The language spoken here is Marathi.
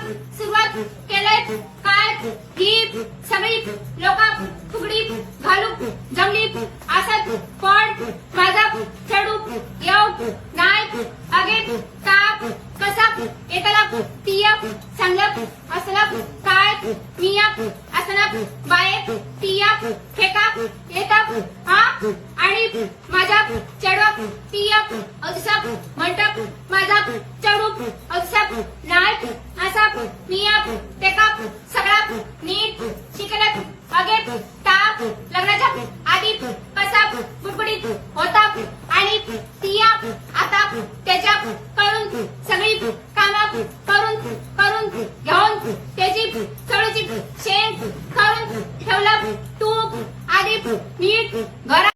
सुरुवात केले काय ही सगळी लोक फुगडी घालू जमली असत पण माझा खेळू येऊ नाही अगे ताप कसा येतला तिया चांगलं असलं काय मिया असलं बाये तिया फेका येतात हा आणि माझा चढवा तिया असा म्हणतात माझा चढू असा नाही असा मिया फेका सगळा नीट शिकले अगे ताप लग्नाच्या आधी कसा बुडबुडीत होता आणि तिया आता त्याच्या करून सगळी कामं करून घेऊन त्याची सगळीची शेण करून ठेवलं तूप आधी नीट घर